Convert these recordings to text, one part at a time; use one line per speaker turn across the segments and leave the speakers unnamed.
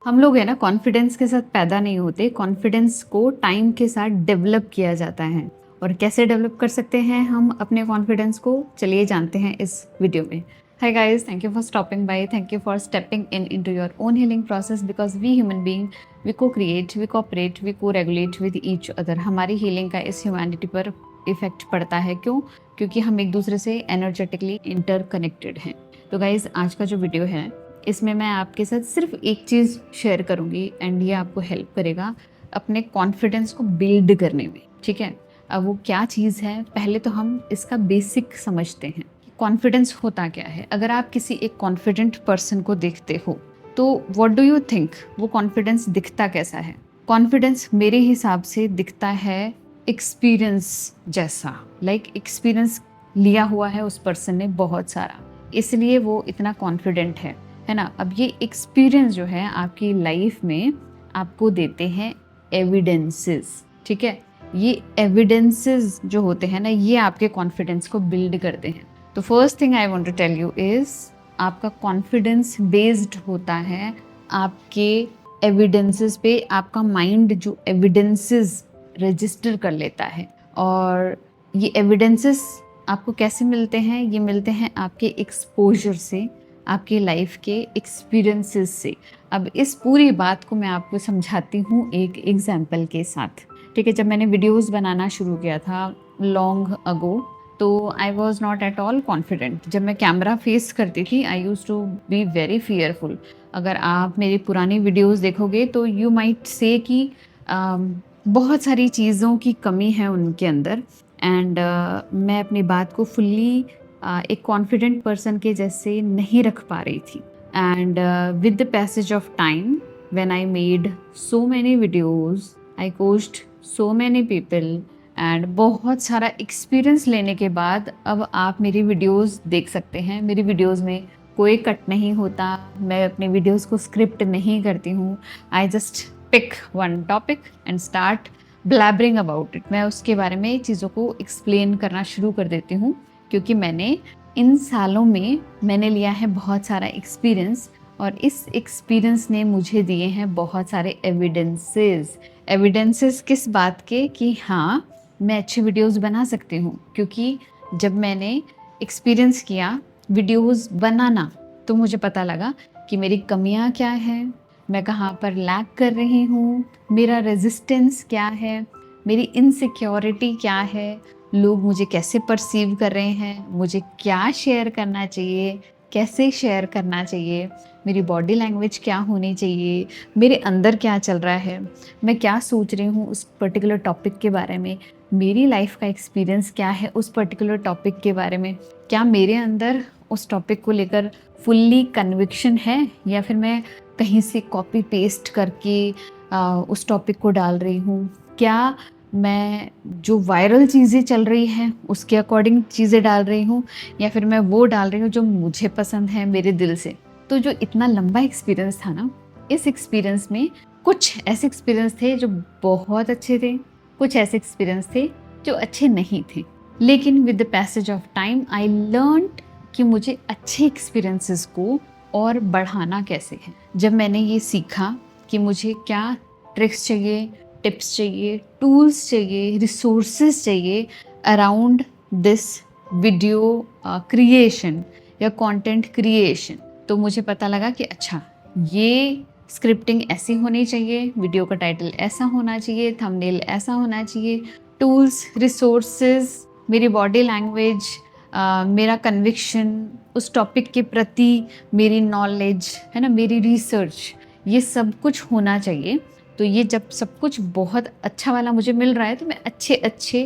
हम लोग है ना कॉन्फिडेंस के साथ पैदा नहीं होते, कॉन्फिडेंस को टाइम के साथ डेवलप किया जाता है। और कैसे डेवलप कर सकते हैं हम अपने कॉन्फिडेंस को, चलिए जानते हैं इस वीडियो में। Hi guys, thank you for stopping by, thank you for stepping in into your own healing process, because we human being we cocreate, we cooperate, we coregulate with each other. हमारी healing का इस humanity पर effect पड़ता है। क्यों? क्योंकि हम एक दूसरे से एनर्जेटिकली इंटरकनेक्टेड हैं। तो गाइज, आज का जो वीडियो है इसमें मैं आपके साथ सिर्फ एक चीज़ शेयर करूंगी एंड ये आपको हेल्प करेगा अपने कॉन्फिडेंस को बिल्ड करने में। ठीक है, अब वो क्या चीज़ है, पहले तो हम इसका बेसिक समझते हैं कि कॉन्फिडेंस होता क्या है। अगर आप किसी एक कॉन्फिडेंट पर्सन को देखते हो तो व्हाट डू यू थिंक, वो कॉन्फिडेंस दिखता कैसा है? कॉन्फिडेंस मेरे हिसाब से दिखता है एक्सपीरियंस जैसा, लाइक एक्सपीरियंस लिया हुआ है उस पर्सन ने बहुत सारा, इसलिए वो इतना कॉन्फिडेंट है ना। अब ये एक्सपीरियंस जो है आपकी लाइफ में आपको देते हैं एविडेंसेस। ठीक है, ये एविडेंसेस जो होते हैं ना, ये आपके कॉन्फिडेंस को बिल्ड करते हैं। तो first thing I want to tell you is, आपका कॉन्फिडेंस बेस्ड होता है आपके एविडेंसेस पे। आपका माइंड जो एविडेंसेस रजिस्टर कर लेता है, और ये एविडेंसेस आपको कैसे मिलते हैं? ये मिलते हैं आपके एक्सपोजर से, आपकी लाइफ के एक्सपीरियंसेस से। अब इस पूरी बात को मैं आपको समझाती हूँ एक एग्जाम्पल के साथ। ठीक है, जब मैंने वीडियोस बनाना शुरू किया था लॉन्ग अगो, तो I was not at all confident. जब मैं कैमरा फेस करती थी I used to be very fearful. अगर आप मेरी पुरानी वीडियोस देखोगे तो यू माइट से कि बहुत सारी चीज़ों की कमी है उनके अंदर, एंड मैं अपनी बात को फुल्ली एक कॉन्फिडेंट पर्सन के जैसे नहीं रख पा रही थी। And with the passage of time, when I made so many videos, I coached so many people, and बहुत सारा एक्सपीरियंस लेने के बाद अब आप मेरी वीडियोस देख सकते हैं। मेरी वीडियोस में कोई कट नहीं होता, मैं अपनी वीडियोस को स्क्रिप्ट नहीं करती हूँ। I just pick one topic and start blabbering about it. मैं उसके बारे में चीज़ों को एक्सप्लेन करना शुरू कर देती हूँ, क्योंकि मैंने इन सालों में मैंने लिया है बहुत सारा एक्सपीरियंस, और इस एक्सपीरियंस ने मुझे दिए हैं बहुत सारे एविडेंसेस। एविडेंसेस किस बात के? कि हाँ, मैं अच्छी वीडियोस बना सकती हूँ। क्योंकि जब मैंने एक्सपीरियंस किया वीडियोस बनाना, तो मुझे पता लगा कि मेरी कमियाँ क्या हैं, मैं कहाँ पर लैग कर रही हूँ, मेरा रेजिस्टेंस क्या है, मेरी इनसिक्योरिटी क्या है, लोग मुझे कैसे परसीव कर रहे हैं, मुझे क्या शेयर करना चाहिए, कैसे शेयर करना चाहिए, मेरी बॉडी लैंग्वेज क्या होनी चाहिए, मेरे अंदर क्या चल रहा है, मैं क्या सोच रही हूँ उस पर्टिकुलर टॉपिक के बारे में, मेरी लाइफ का एक्सपीरियंस क्या है उस पर्टिकुलर टॉपिक के बारे में, क्या मेरे अंदर उस टॉपिक को लेकर फुल्ली कन्विक्शन है, या फिर मैं कहीं से कॉपी पेस्ट करके उस टॉपिक को डाल रही हूँ, क्या मैं जो वायरल चीज़ें चल रही हैं उसके अकॉर्डिंग चीज़ें डाल रही हूँ, या फिर मैं वो डाल रही हूँ जो मुझे पसंद है मेरे दिल से। तो जो इतना लंबा एक्सपीरियंस था ना, इस एक्सपीरियंस में कुछ ऐसे एक्सपीरियंस थे जो बहुत अच्छे थे, कुछ ऐसे एक्सपीरियंस थे जो अच्छे नहीं थे। लेकिन with the passage of time I learned कि मुझे अच्छे एक्सपीरियंसेस को और बढ़ाना कैसे है। जब मैंने ये सीखा कि मुझे क्या ट्रिक्स चाहिए, टिप्स चाहिए, टूल्स चाहिए, रिसोर्सेज चाहिए अराउंड दिस वीडियो क्रिएशन या कंटेंट क्रिएशन, तो मुझे पता लगा कि अच्छा, ये स्क्रिप्टिंग ऐसी होनी चाहिए, वीडियो का टाइटल ऐसा होना चाहिए, थंबनेल ऐसा होना चाहिए, टूल्स, रिसोर्सेज, मेरी बॉडी लैंग्वेज, मेरा कन्विक्शन उस टॉपिक के प्रति, मेरी नॉलेज है ना, मेरी रिसर्च, ये सब कुछ होना चाहिए। तो ये जब सब कुछ बहुत अच्छा वाला मुझे मिल रहा है, तो मैं अच्छे अच्छे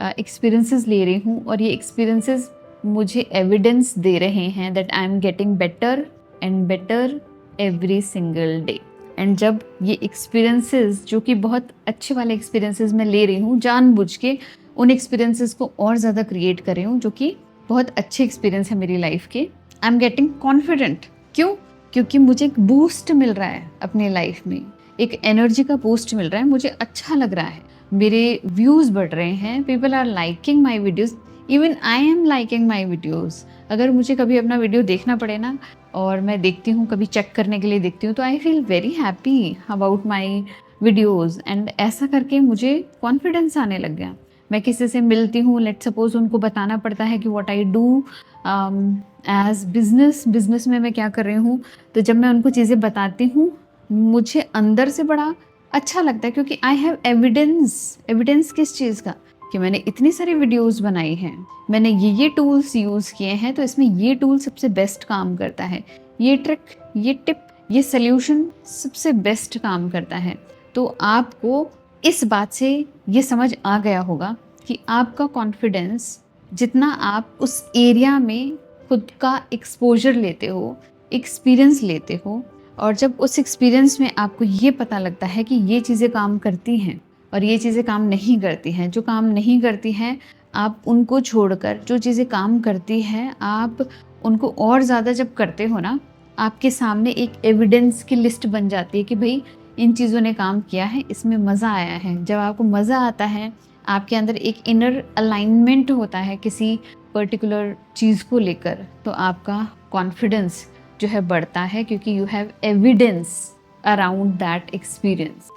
एक्सपीरियंसेस ले रही हूँ, और ये एक्सपीरियंसेस मुझे एविडेंस दे रहे हैं that I am getting better and better every single day. And जब ये एक्सपीरियंसेस, जो कि बहुत अच्छे वाले एक्सपीरियंसेस मैं ले रही हूँ, जानबूझ के उन एक्सपीरियंसेस को और ज़्यादा क्रिएट कर रही हूँ जो कि बहुत अच्छे एक्सपीरियंस है मेरी लाइफ के, आई एम गेटिंग कॉन्फिडेंट। क्यों? क्योंकि मुझे एक बूस्ट मिल रहा है अपनी लाइफ में, एक एनर्जी का बूस्ट मिल रहा है, मुझे अच्छा लग रहा है, मेरे व्यूज़ बढ़ रहे हैं, people are liking my videos. Even I am liking my videos. अगर मुझे कभी अपना वीडियो देखना पड़े ना, और मैं देखती हूँ, कभी चेक करने के लिए देखती हूँ, तो I feel very happy about my videos. And ऐसा करके मुझे कॉन्फिडेंस आने लग गया। मैं किसी से मिलती हूँ, लेट सपोज उनको बताना पड़ता है कि what I do as business में मैं क्या कर रही हूँ। तो जब मैं उनको चीज़ें बताती हूँ, मुझे अंदर से बड़ा अच्छा लगता है, क्योंकि आई हैव एविडेंस किस चीज़ का, कि मैंने इतनी सारी वीडियोस बनाई हैं, मैंने ये टूल्स यूज़ किए हैं, तो इसमें ये टूल सबसे बेस्ट काम करता है, ये ट्रिक, ये टिप, ये सल्यूशन सबसे बेस्ट काम करता है। तो आपको इस बात से ये समझ आ गया होगा कि आपका कॉन्फिडेंस, जितना आप उस एरिया में खुद का एक्सपोजर लेते हो, एक्सपीरियंस लेते हो, और जब उस एक्सपीरियंस में आपको ये पता लगता है कि ये चीज़ें काम करती हैं और ये चीज़ें काम नहीं करती हैं, जो काम नहीं करती हैं आप उनको छोड़कर जो चीज़ें काम करती हैं आप उनको और ज़्यादा जब करते हो ना, आपके सामने एक एविडेंस की लिस्ट बन जाती है कि भाई इन चीज़ों ने काम किया है, इसमें मज़ा आया है। जब आपको मज़ा आता है, आपके अंदर एक इनर अलाइनमेंट होता है किसी पर्टिकुलर चीज़ को लेकर, तो आपका कॉन्फिडेंस जो है बढ़ता है, क्योंकि you have evidence around that experience.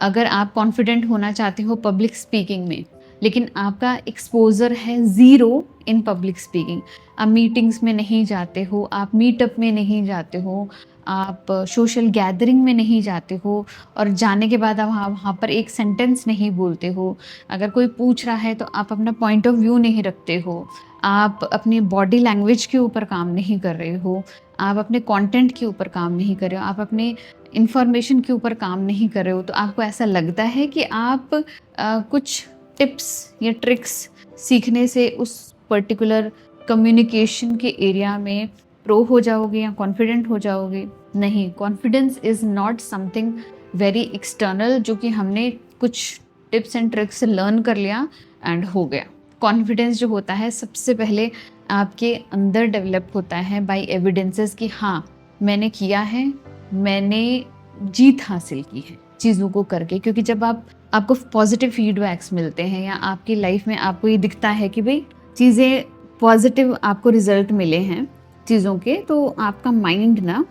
अगर आप कॉन्फिडेंट होना चाहते हो पब्लिक स्पीकिंग में, लेकिन आपका एक्सपोजर है ज़ीरो इन पब्लिक स्पीकिंग, आप मीटिंग्स में नहीं जाते हो, आप मीटअप में नहीं जाते हो, आप सोशल गैदरिंग में नहीं जाते हो, और जाने के बाद आप वहाँ पर एक सेंटेंस नहीं बोलते हो, अगर कोई पूछ रहा है तो आप अपना पॉइंट ऑफ व्यू नहीं रखते हो, आप अपनी बॉडी लैंग्वेज के ऊपर काम नहीं कर रहे हो, आप अपने कंटेंट के ऊपर काम नहीं कर रहे हो, आप अपने इंफॉर्मेशन के ऊपर काम नहीं कर रहे हो, तो आपको ऐसा लगता है कि आप कुछ टिप्स या ट्रिक्स सीखने से उस पर्टिकुलर कम्युनिकेशन के एरिया में प्रो हो जाओगे या कॉन्फिडेंट हो जाओगे। नहीं, confidence is not something very external जो कि हमने कुछ टिप्स एंड ट्रिक्स से लर्न कर लिया एंड हो गया। कॉन्फिडेंस जो होता है सबसे पहले आपके अंदर डेवलप होता है बाय एविडेंसेस कि हाँ मैंने किया है, मैंने जीत हासिल की है चीज़ों को करके। क्योंकि जब आपको पॉजिटिव फीडबैक्स मिलते हैं या आपकी लाइफ में आपको ये दिखता है कि भाई चीज़ें पॉजिटिव आपको रिजल्ट मिले हैं चीज़ों के, तो आपका माइंड ना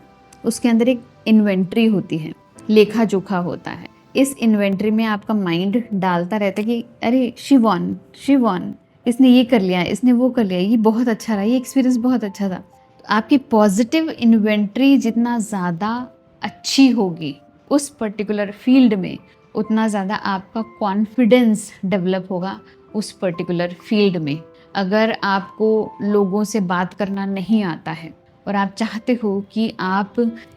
उसके अंदर एक इन्वेंट्री होती है, लेखा जोखा होता है। इस इन्वेंट्री में आपका माइंड डालता रहता है कि अरे शिवन इसने ये कर लिया, इसने वो कर लिया, ये बहुत अच्छा रहा, ये एक्सपीरियंस बहुत अच्छा था। तो आपकी पॉजिटिव इन्वेंट्री जितना ज़्यादा अच्छी होगी उस पर्टिकुलर फील्ड में, उतना ज़्यादा आपका कॉन्फिडेंस डेवलप होगा उस पर्टिकुलर फील्ड में। अगर आपको लोगों से बात करना नहीं आता है और आप चाहते हो कि आप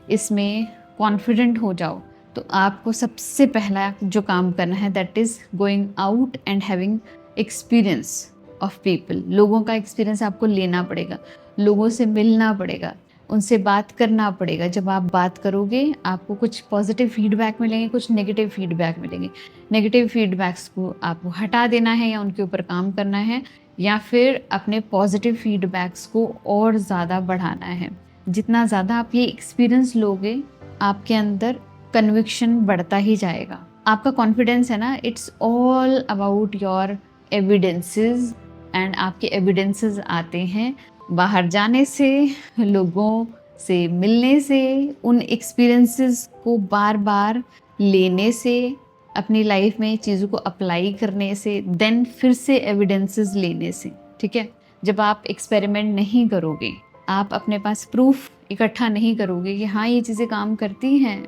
इसमें कॉन्फिडेंट हो जाओ, तो आपको सबसे पहला जो काम करना है that is going out and having experience of people. लोगों का एक्सपीरियंस आपको लेना पड़ेगा, लोगों से मिलना पड़ेगा, उनसे बात करना पड़ेगा। जब आप बात करोगे आपको कुछ पॉजिटिव फीडबैक मिलेंगे, कुछ नेगेटिव फीडबैक मिलेंगे। नेगेटिव फीडबैक्स को आपको हटा देना है या उनके ऊपर काम करना है, या फिर अपने पॉजिटिव फीडबैक्स को और ज़्यादा बढ़ाना है। जितना ज़्यादा आप ये एक्सपीरियंस लोगे आपके अंदर कन्विक्शन बढ़ता ही जाएगा। आपका कॉन्फिडेंस है ना, it's all about your evidences. And आपके एविडेंसेस आते हैं बाहर जाने से, लोगों से मिलने से, उन एक्सपीरियंसेस को बार बार लेने से, अपनी लाइफ में चीज़ों को अप्लाई करने से, देन फिर से एविडेंसेस लेने से। ठीक है, जब आप एक्सपेरिमेंट नहीं करोगे, आप अपने पास प्रूफ इकट्ठा नहीं करोगे कि हाँ ये चीज़ें काम करती हैं,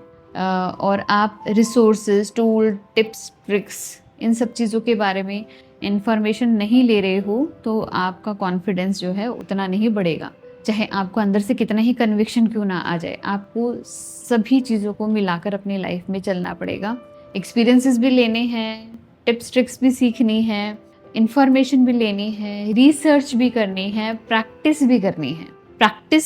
और आप रिसोर्सेज, टूल, टिप्स, ट्रिक्स, इन सब चीज़ों के बारे में इंफॉर्मेशन नहीं ले रहे हो, तो आपका कॉन्फिडेंस जो है उतना नहीं बढ़ेगा। चाहे आपको अंदर से कितना ही कन्विक्शन क्यों ना आ जाए, आपको सभी चीज़ों को मिलाकर अपनी लाइफ में चलना पड़ेगा। एक्सपीरियंसेस भी लेने हैं, टिप्स ट्रिक्स भी सीखनी है, इंफॉर्मेशन भी लेनी है, रिसर्च भी करनी है, प्रैक्टिस भी करनी है। प्रैक्टिस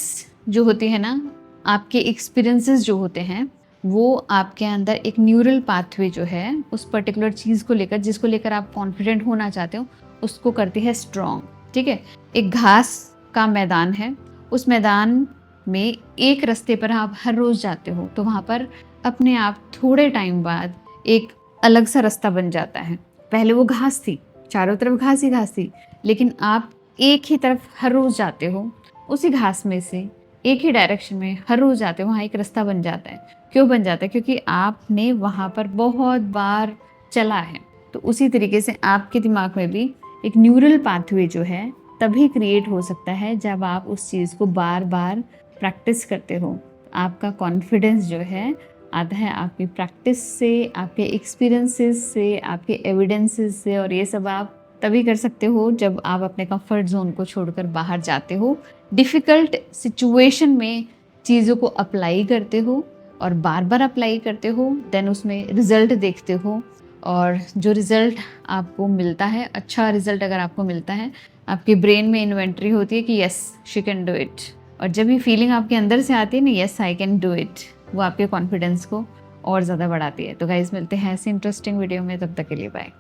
जो होती है ना, आपके एक्सपीरियंसेस जो होते हैं वो आपके अंदर एक न्यूरल पाथवे जो है उस पर्टिकुलर चीज़ को लेकर, जिसको लेकर आप कॉन्फिडेंट होना चाहते हो, उसको करती है स्ट्रॉन्ग। ठीक है, एक घास का मैदान है, उस मैदान में एक रास्ते पर आप हर रोज़ जाते हो, तो वहाँ पर अपने आप थोड़े टाइम बाद एक अलग सा रास्ता बन जाता है। पहले वो घास थी, चारों तरफ घास ही घास थी, लेकिन आप एक ही तरफ हर रोज़ जाते हो, उसी घास में से एक ही डायरेक्शन में हर रोज़ जाते हो, वहाँ एक रास्ता बन जाता है। क्यों बन जाता है? क्योंकि आपने वहाँ पर बहुत बार चला है। तो उसी तरीके से आपके दिमाग में भी एक न्यूरल पाथवे जो है तभी क्रिएट हो सकता है जब आप उस चीज़ को बार बार प्रैक्टिस करते हो। आपका कॉन्फिडेंस जो है आता है आपकी प्रैक्टिस से, आपके एक्सपीरियंसेस से, आपके एविडेंसेस से, और ये सब आप तभी कर सकते हो जब आप अपने कंफर्ट जोन को छोड़कर बाहर जाते हो, डिफ़िकल्ट सिचुएशन में चीज़ों को अप्लाई करते हो और बार बार अप्लाई करते हो, देन उसमें रिज़ल्ट देखते हो, और जो रिज़ल्ट आपको मिलता है, अच्छा रिज़ल्ट अगर आपको मिलता है, आपके ब्रेन में इन्वेंटरी होती है कि yes she can do it, और जब ये फीलिंग आपके अंदर से आती है ना, yes I can do it, वो आपके कॉन्फिडेंस को और ज़्यादा बढ़ाती है। तो गाइस मिलते हैं ऐसे इंटरेस्टिंग वीडियो में, तब तक के लिए बाय।